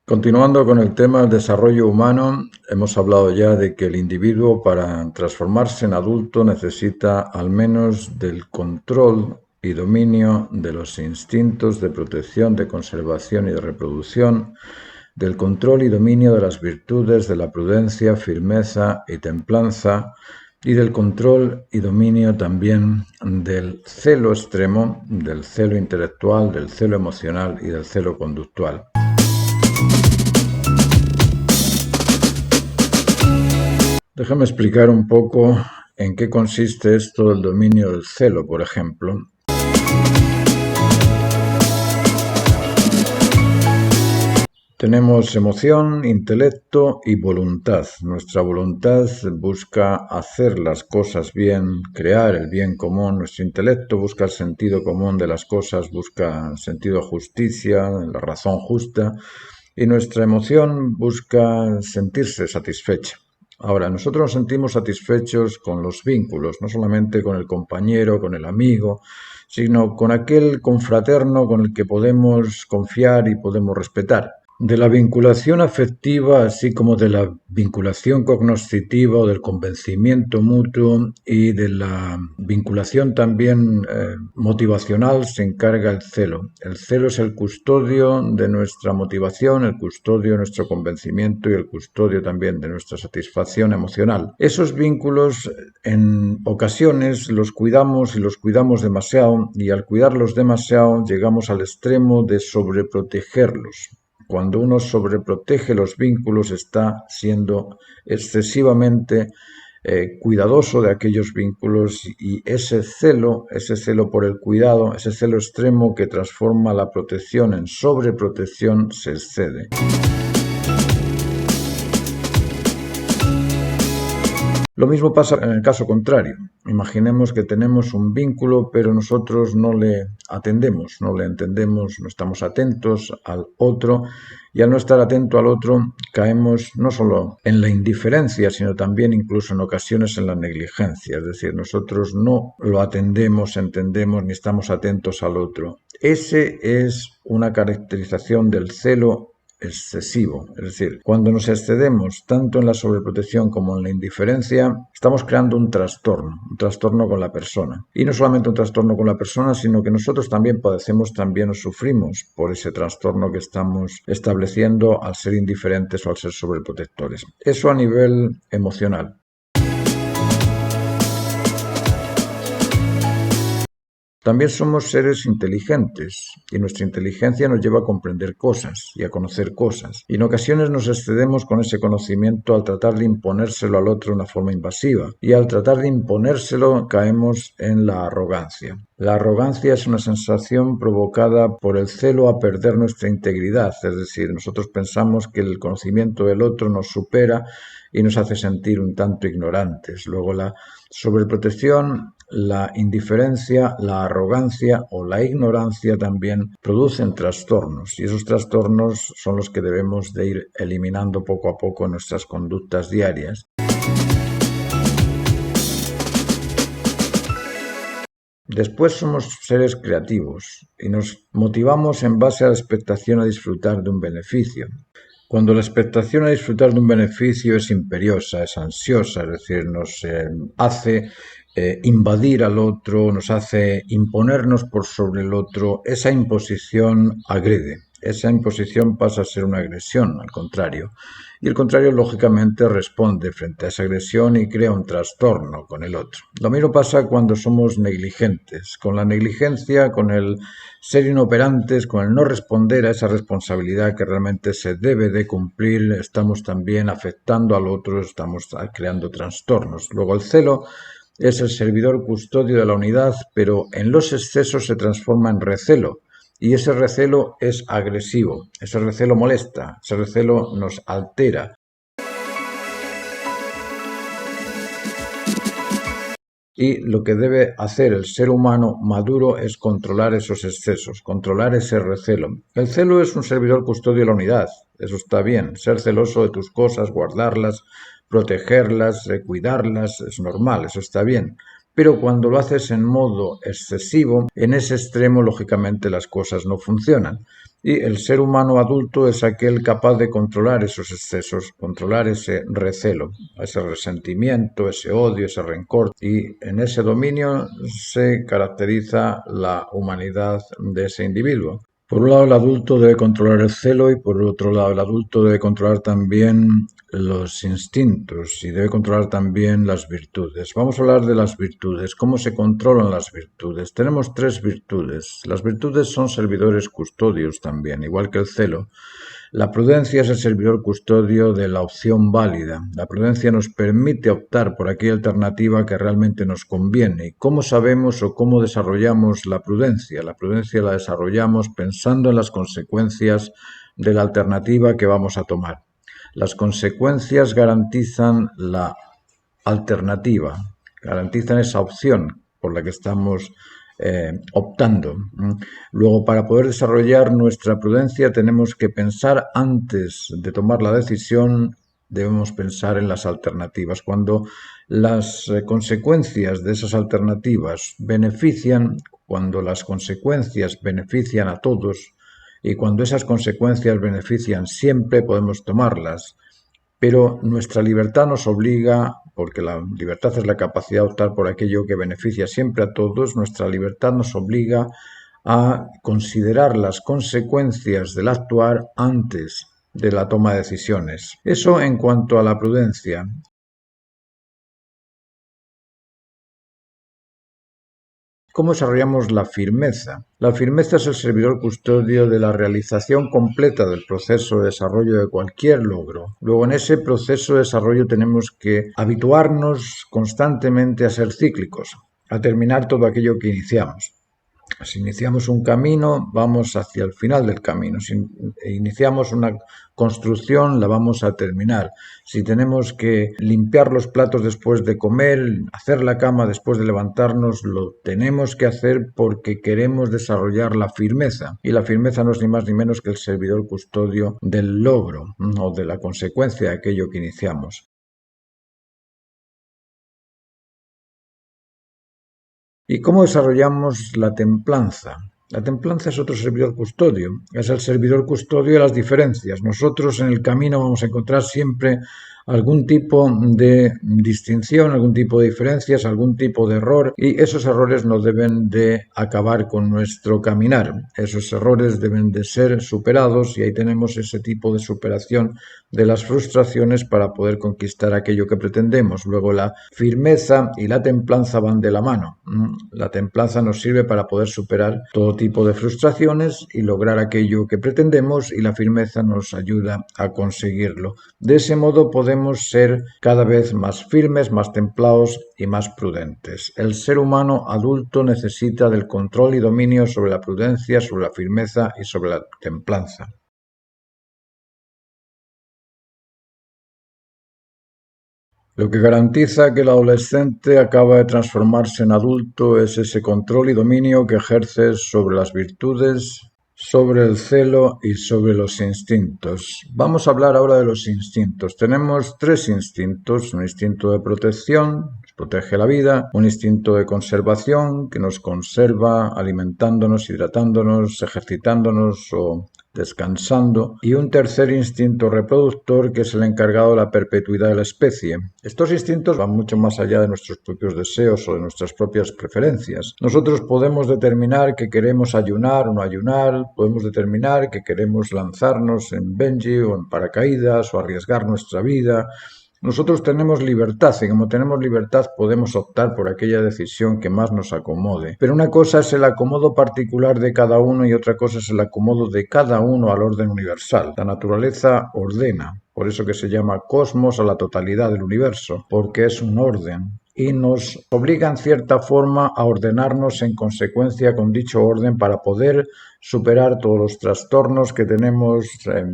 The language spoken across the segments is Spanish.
Continuando con el tema del desarrollo humano, hemos hablado ya de que el individuo para transformarse en adulto necesita al menos del control y dominio de los instintos de protección, de conservación y de reproducción, del control y dominio de las virtudes de la prudencia, firmeza y templanza, y del control y dominio también del celo extremo, del celo intelectual, del celo emocional y del celo conductual. Déjame explicar un poco en qué consiste esto del dominio del celo, por ejemplo. Tenemos emoción, intelecto y voluntad. Nuestra voluntad busca hacer las cosas bien, crear el bien común. Nuestro intelecto busca el sentido común de las cosas, busca el sentido de justicia, la razón justa. Y nuestra emoción busca sentirse satisfecha. Ahora, nosotros nos sentimos satisfechos con los vínculos, no solamente con el compañero, con el amigo, sino con aquel confraterno con el que podemos confiar y podemos respetar. De la vinculación afectiva, así como de la vinculación cognoscitiva o del convencimiento mutuo y de la vinculación también motivacional se encarga el celo. El celo es el custodio de nuestra motivación, el custodio de nuestro convencimiento y el custodio también de nuestra satisfacción emocional. Esos vínculos en ocasiones los cuidamos y los cuidamos demasiado, y al cuidarlos demasiado llegamos al extremo de sobreprotegerlos. Cuando uno sobreprotege los vínculos está siendo excesivamente cuidadoso de aquellos vínculos, y ese celo por el cuidado, ese celo extremo que transforma la protección en sobreprotección se excede. Lo mismo pasa en el caso contrario. Imaginemos que tenemos un vínculo, pero nosotros no le atendemos, no le entendemos, no estamos atentos al otro, y al no estar atento al otro caemos no solo en la indiferencia, sino también incluso en ocasiones en la negligencia. Es decir, nosotros no lo atendemos, entendemos, ni estamos atentos al otro. Ese es una caracterización del celo excesivo. Es decir, cuando nos excedemos tanto en la sobreprotección como en la indiferencia, estamos creando un trastorno con la persona. Y no solamente un trastorno con la persona, sino que nosotros también padecemos, también o sufrimos por ese trastorno que estamos estableciendo al ser indiferentes o al ser sobreprotectores. Eso a nivel emocional. También somos seres inteligentes, y nuestra inteligencia nos lleva a comprender cosas y a conocer cosas. Y en ocasiones nos excedemos con ese conocimiento al tratar de imponérselo al otro de una forma invasiva. Y al tratar de imponérselo caemos en la arrogancia. La arrogancia es una sensación provocada por el celo a perder nuestra integridad. Es decir, nosotros pensamos que el conocimiento del otro nos supera y nos hace sentir un tanto ignorantes. Luego la sobreprotección, la indiferencia, la arrogancia o la ignorancia también producen trastornos, y esos trastornos son los que debemos de ir eliminando poco a poco en nuestras conductas diarias. Después somos seres creativos y nos motivamos en base a la expectación a disfrutar de un beneficio. Cuando la expectación a disfrutar de un beneficio es imperiosa, es ansiosa, es decir, nos hace invadir al otro, nos hace imponernos por sobre el otro, esa imposición agrede. Esa imposición pasa a ser una agresión, al contrario. Y el contrario, lógicamente, responde frente a esa agresión y crea un trastorno con el otro. Lo mismo pasa cuando somos negligentes. Con la negligencia, con el ser inoperantes, con el no responder a esa responsabilidad que realmente se debe de cumplir, estamos también afectando al otro, estamos creando trastornos. Luego, el celo es el servidor custodio de la unidad, pero en los excesos se transforma en recelo. Y ese recelo es agresivo, ese recelo molesta, ese recelo nos altera. Y lo que debe hacer el ser humano maduro es controlar esos excesos, controlar ese recelo. El celo es un servidor custodio de la unidad, eso está bien. Ser celoso de tus cosas, guardarlas, protegerlas, cuidarlas, es normal, eso está bien. pero cuando lo haces en modo excesivo, en ese extremo, lógicamente, las cosas no funcionan. Y el ser humano adulto es aquel capaz de controlar esos excesos, controlar ese recelo, ese resentimiento, ese odio, ese rencor. Y en ese dominio se caracteriza la humanidad de ese individuo. Por un lado, el adulto debe controlar el celo y por otro lado, el adulto debe controlar también los instintos y debe controlar también las virtudes. Vamos a hablar de las virtudes, cómo se controlan las virtudes. Tenemos tres virtudes. Las virtudes son servidores custodios también, igual que el celo. La prudencia es el servidor custodio de la opción válida. La prudencia nos permite optar por aquella alternativa que realmente nos conviene. ¿Y cómo sabemos o cómo desarrollamos la prudencia? La prudencia la desarrollamos pensando en las consecuencias de la alternativa que vamos a tomar. Las consecuencias garantizan la alternativa, garantizan esa opción por la que estamos optando. Luego, para poder desarrollar nuestra prudencia, tenemos que pensar antes de tomar la decisión, debemos pensar en las alternativas. Cuando las consecuencias de esas alternativas benefician, cuando las consecuencias benefician a todos y cuando esas consecuencias benefician siempre, podemos tomarlas. Pero nuestra libertad nos obliga, porque la libertad es la capacidad de optar por aquello que beneficia siempre a todos, nuestra libertad nos obliga a considerar las consecuencias del actuar antes de la toma de decisiones. Eso en cuanto a la prudencia. ¿Cómo desarrollamos la firmeza? La firmeza es el servidor custodio de la realización completa del proceso de desarrollo de cualquier logro. Luego, en ese proceso de desarrollo tenemos que habituarnos constantemente a ser cíclicos, a terminar todo aquello que iniciamos. Si iniciamos un camino, vamos hacia el final del camino. Si iniciamos una construcción, la vamos a terminar. Si tenemos que limpiar los platos después de comer, hacer la cama después de levantarnos, lo tenemos que hacer porque queremos desarrollar la firmeza. Y la firmeza no es ni más ni menos que el servidor custodio del logro o de la consecuencia de aquello que iniciamos. ¿Y cómo desarrollamos la templanza? La templanza es otro servidor custodio, es el servidor custodio de las diferencias. Nosotros en el camino vamos a encontrar siempre algún tipo de distinción, algún tipo de diferencias, algún tipo de error y esos errores no deben de acabar con nuestro caminar. Esos errores deben de ser superados y ahí tenemos ese tipo de superación de las frustraciones para poder conquistar aquello que pretendemos. Luego la firmeza y la templanza van de la mano. La templanza nos sirve para poder superar todo tipo de frustraciones y lograr aquello que pretendemos y la firmeza nos ayuda a conseguirlo. De ese modo podemos ser cada vez más firmes, más templados y más prudentes. El ser humano adulto necesita del control y dominio sobre la prudencia, sobre la firmeza y sobre la templanza. Lo que garantiza que el adolescente acaba de transformarse en adulto es ese control y dominio que ejerces sobre las virtudes, sobre el celo y sobre los instintos. Vamos a hablar ahora de los instintos. Tenemos tres instintos: un instinto de protección, nos protege la vida; un instinto de conservación, que nos conserva alimentándonos, hidratándonos, ejercitándonos o descansando; y un tercer instinto reproductor, que es el encargado de la perpetuidad de la especie. Estos instintos van mucho más allá de nuestros propios deseos o de nuestras propias preferencias. Nosotros podemos determinar que queremos ayunar o no ayunar, podemos determinar que queremos lanzarnos en bungee o en paracaídas o arriesgar nuestra vida. Nosotros tenemos libertad y como tenemos libertad podemos optar por aquella decisión que más nos acomode. Pero una cosa es el acomodo particular de cada uno y otra cosa es el acomodo de cada uno al orden universal. La naturaleza ordena, por eso que se llama cosmos a la totalidad del universo, porque es un orden y nos obliga en cierta forma a ordenarnos en consecuencia con dicho orden para poder superar todos los trastornos que tenemos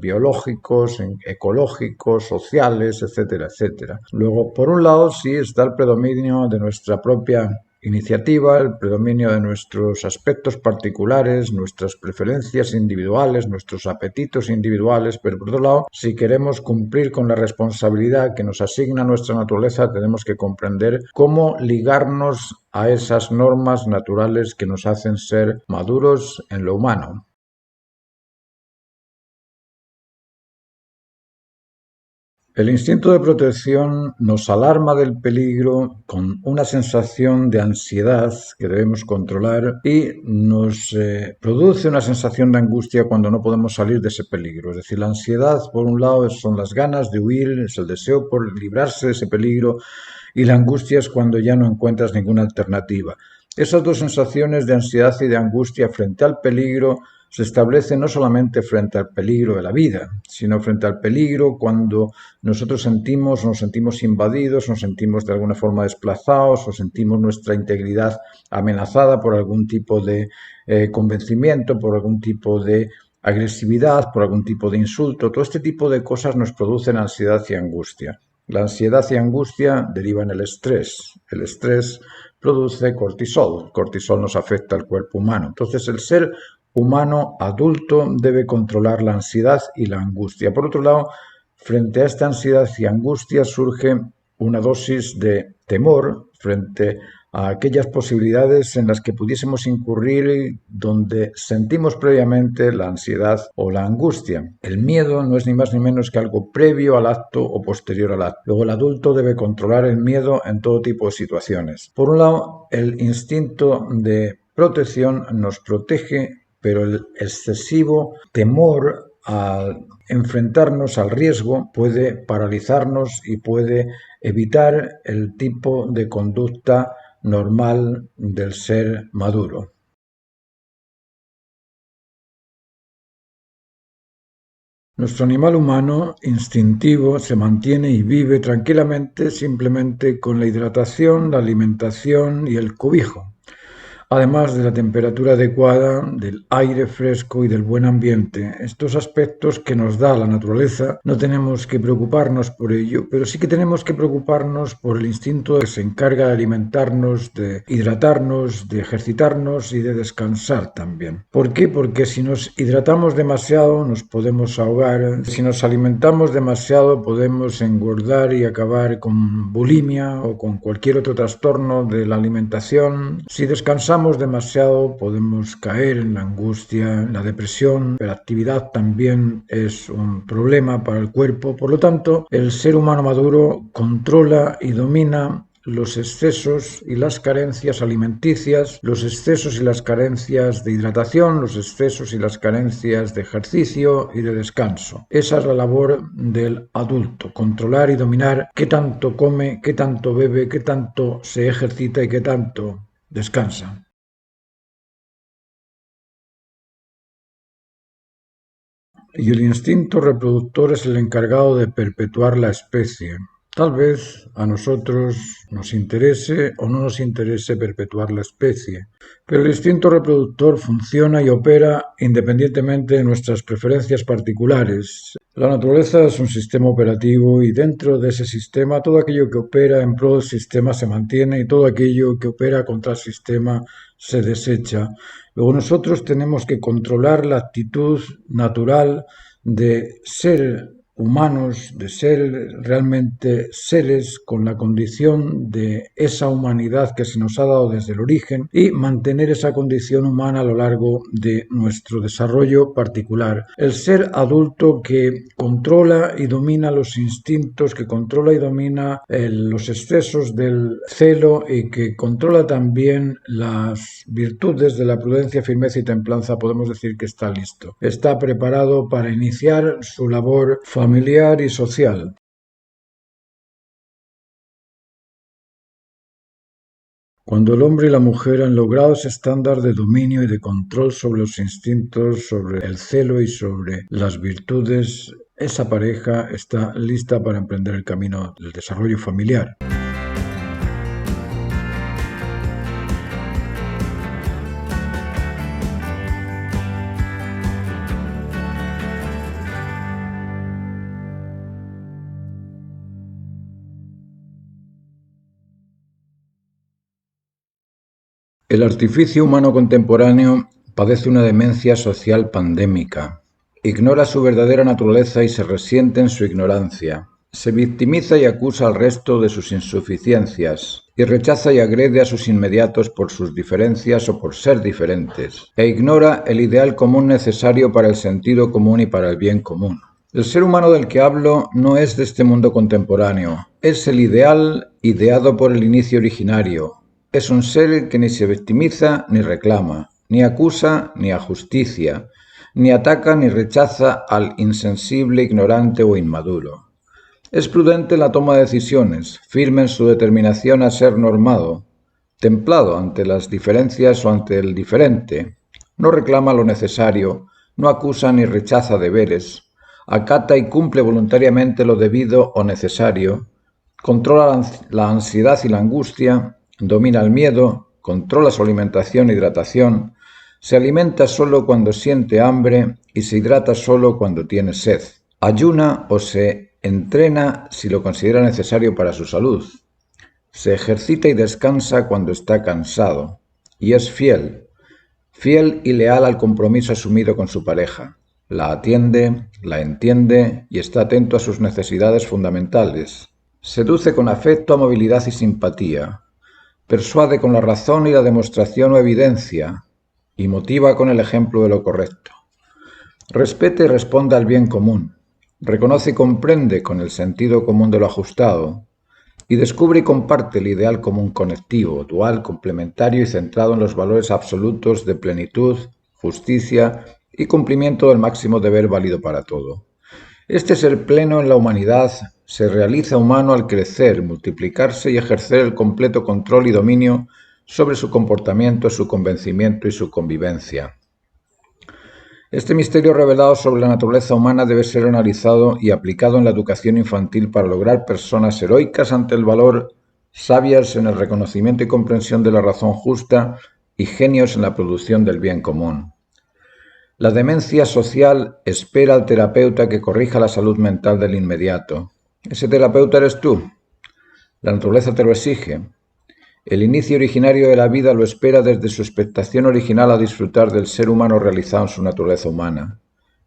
biológicos, ecológicos, sociales, etcétera, etcétera. Luego, por un lado, sí está el predominio de nuestra propia iniciativa, el predominio de nuestros aspectos particulares, nuestras preferencias individuales, nuestros apetitos individuales, pero por otro lado, si queremos cumplir con la responsabilidad que nos asigna nuestra naturaleza, tenemos que comprender cómo ligarnos a esas normas naturales que nos hacen ser maduros en lo humano. El instinto de protección nos alarma del peligro con una sensación de ansiedad que debemos controlar y nos produce una sensación de angustia cuando no podemos salir de ese peligro. Es decir, la ansiedad, por un lado, son las ganas de huir, es el deseo por librarse de ese peligro, y la angustia es cuando ya no encuentras ninguna alternativa. Esas dos sensaciones de ansiedad y de angustia frente al peligro se establece no solamente frente al peligro de la vida, sino frente al peligro cuando nosotros nos sentimos invadidos, nos sentimos de alguna forma desplazados o sentimos nuestra integridad amenazada por algún tipo de convencimiento, por algún tipo de agresividad, por algún tipo de insulto. Todo este tipo de cosas nos producen ansiedad y angustia. La ansiedad y angustia derivan el estrés. El estrés produce cortisol. El cortisol nos afecta al cuerpo humano. Entonces, el ser humano adulto debe controlar la ansiedad y la angustia. Por otro lado, frente a esta ansiedad y angustia surge una dosis de temor frente a aquellas posibilidades en las que pudiésemos incurrir donde sentimos previamente la ansiedad o la angustia. El miedo no es ni más ni menos que algo previo al acto o posterior al acto. Luego el adulto debe controlar el miedo en todo tipo de situaciones. Por un lado, el instinto de protección nos protege, pero el excesivo temor al enfrentarnos al riesgo puede paralizarnos y puede evitar el tipo de conducta normal del ser maduro. Nuestro animal humano instintivo se mantiene y vive tranquilamente simplemente con la hidratación, la alimentación y el cobijo, además de la temperatura adecuada, del aire fresco y del buen ambiente. Estos aspectos que nos da la naturaleza no tenemos que preocuparnos por ello, pero sí que tenemos que preocuparnos por el instinto que se encarga de alimentarnos, de hidratarnos, de ejercitarnos y de descansar también. ¿Por qué? Porque si nos hidratamos demasiado nos podemos ahogar, si nos alimentamos demasiado podemos engordar y acabar con bulimia o con cualquier otro trastorno de la alimentación. Si descansamos demasiado podemos caer en la angustia, en la depresión. La actividad también es un problema para el cuerpo. Por lo tanto, el ser humano maduro controla y domina los excesos y las carencias alimenticias, los excesos y las carencias de hidratación, los excesos y las carencias de ejercicio y de descanso. Esa es la labor del adulto, controlar y dominar qué tanto come, qué tanto bebe, qué tanto se ejercita y qué tanto descansa. Y el instinto reproductor es el encargado de perpetuar la especie. Tal vez a nosotros nos interese o no nos interese perpetuar la especie, pero el instinto reproductor funciona y opera independientemente de nuestras preferencias particulares. La naturaleza es un sistema operativo y dentro de ese sistema todo aquello que opera en pro del sistema se mantiene y todo aquello que opera contra el sistema se desecha. Luego nosotros tenemos que controlar la actitud natural de ser humanos, de ser realmente seres con la condición de esa humanidad que se nos ha dado desde el origen y mantener esa condición humana a lo largo de nuestro desarrollo particular. El ser adulto que controla y domina los instintos, que controla y domina los excesos del celo y que controla también las virtudes de la prudencia, firmeza y templanza, podemos decir que está listo. Está preparado para iniciar su labor familiar y social. Cuando el hombre y la mujer han logrado ese estándar de dominio y de control sobre los instintos, sobre el celo y sobre las virtudes, esa pareja está lista para emprender el camino del desarrollo familiar. El artificio humano contemporáneo padece una demencia social pandémica. Ignora su verdadera naturaleza y se resiente en su ignorancia. Se victimiza y acusa al resto de sus insuficiencias, y rechaza y agrede a sus inmediatos por sus diferencias o por ser diferentes, e ignora el ideal común necesario para el sentido común y para el bien común. El ser humano del que hablo no es de este mundo contemporáneo, es el ideal ideado por el inicio originario. Es un ser que ni se victimiza ni reclama, ni acusa ni ajusticia, ni ataca ni rechaza al insensible, ignorante o inmaduro. Es prudente en la toma de decisiones, firme en su determinación a ser normado, templado ante las diferencias o ante el diferente. No reclama lo necesario, no acusa ni rechaza deberes, acata y cumple voluntariamente lo debido o necesario, controla la ansiedad y la angustia, domina el miedo, controla su alimentación e hidratación, se alimenta solo cuando siente hambre y se hidrata solo cuando tiene sed. Ayuna o se entrena si lo considera necesario para su salud. Se ejercita y descansa cuando está cansado. Y es fiel y leal al compromiso asumido con su pareja. La atiende, la entiende y está atento a sus necesidades fundamentales. Seduce con afecto, amabilidad y simpatía. Persuade con la razón y la demostración o evidencia, y motiva con el ejemplo de lo correcto. Respeta y responde al bien común. Reconoce y comprende con el sentido común de lo ajustado, y descubre y comparte el ideal común conectivo, dual, complementario y centrado en los valores absolutos de plenitud, justicia y cumplimiento del máximo deber válido para todo. Este ser pleno en la humanidad se realiza humano al crecer, multiplicarse y ejercer el completo control y dominio sobre su comportamiento, su convencimiento y su convivencia. Este misterio revelado sobre la naturaleza humana debe ser analizado y aplicado en la educación infantil para lograr personas heroicas ante el valor, sabias en el reconocimiento y comprensión de la razón justa y genios en la producción del bien común. La demencia social espera al terapeuta que corrija la salud mental del inmediato. Ese terapeuta eres tú. La naturaleza te lo exige. El inicio originario de la vida lo espera desde su expectación original a disfrutar del ser humano realizado en su naturaleza humana.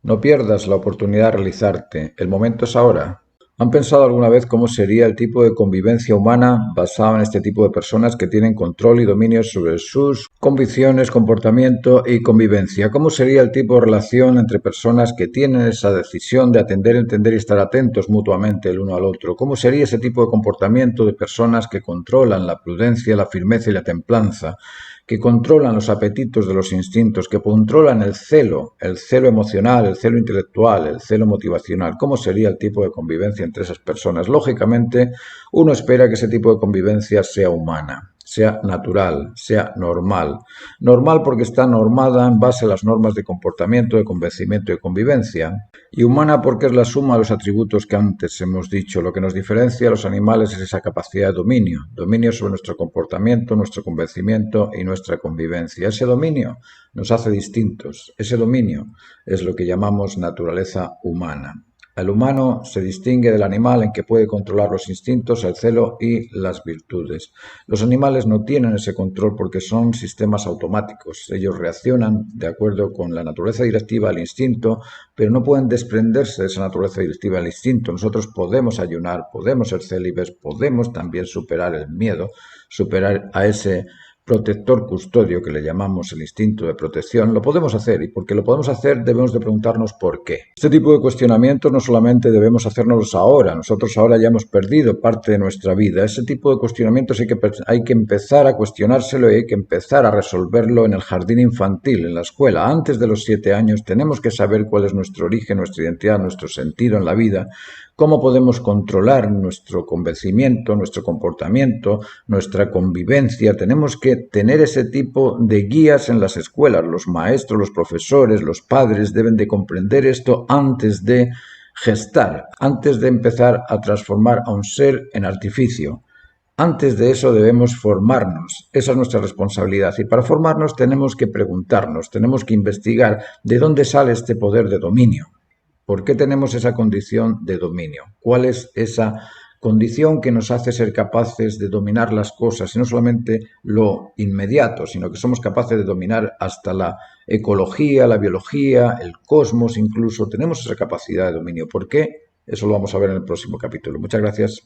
No pierdas la oportunidad de realizarte. El momento es ahora. ¿Han pensado alguna vez cómo sería el tipo de convivencia humana basado en este tipo de personas que tienen control y dominio sobre sus convicciones, comportamiento y convivencia? ¿Cómo sería el tipo de relación entre personas que tienen esa decisión de atender, entender y estar atentos mutuamente el uno al otro? ¿Cómo sería ese tipo de comportamiento de personas que controlan la prudencia, la firmeza y la templanza? Que controlan los apetitos de los instintos, que controlan el celo emocional, el celo intelectual, el celo motivacional. ¿Cómo sería el tipo de convivencia entre esas personas? Lógicamente, uno espera que ese tipo de convivencia sea humana, sea natural, sea normal. Normal porque está normada en base a las normas de comportamiento, de convencimiento y de convivencia. Y humana porque es la suma de los atributos que antes hemos dicho. Lo que nos diferencia a los animales es esa capacidad de dominio. Dominio sobre nuestro comportamiento, nuestro convencimiento y nuestra convivencia. Ese dominio nos hace distintos. Ese dominio es lo que llamamos naturaleza humana. El humano se distingue del animal en que puede controlar los instintos, el celo y las virtudes. Los animales no tienen ese control porque son sistemas automáticos. Ellos reaccionan de acuerdo con la naturaleza directiva del instinto, pero no pueden desprenderse de esa naturaleza directiva del instinto. Nosotros podemos ayunar, podemos ser célibes, podemos también superar el miedo, superar a ese protector custodio que le llamamos el instinto de protección. Lo podemos hacer, y porque lo podemos hacer debemos de preguntarnos por qué. Este tipo de cuestionamientos no solamente debemos hacernos ahora, nosotros ahora ya hemos perdido parte de nuestra vida. Ese tipo de cuestionamientos hay que empezar a cuestionárselo y hay que empezar a resolverlo en el jardín infantil, en la escuela. Antes de los 7 años tenemos que saber cuál es nuestro origen, nuestra identidad, nuestro sentido en la vida, cómo podemos controlar nuestro convencimiento, nuestro comportamiento, nuestra convivencia. Tenemos que tener ese tipo de guías en las escuelas. Los maestros, los profesores, los padres deben de comprender esto antes de gestar, antes de empezar a transformar a un ser en artificio. Antes de eso debemos formarnos, esa es nuestra responsabilidad, y para formarnos tenemos que preguntarnos, tenemos que investigar de dónde sale este poder de dominio. ¿Por qué tenemos esa condición de dominio? ¿Cuál es esa condición que nos hace ser capaces de dominar las cosas, y no solamente lo inmediato, sino que somos capaces de dominar hasta la ecología, la biología, el cosmos incluso. Tenemos esa capacidad de dominio. ¿Por qué? Eso lo vamos a ver en el próximo capítulo. Muchas gracias.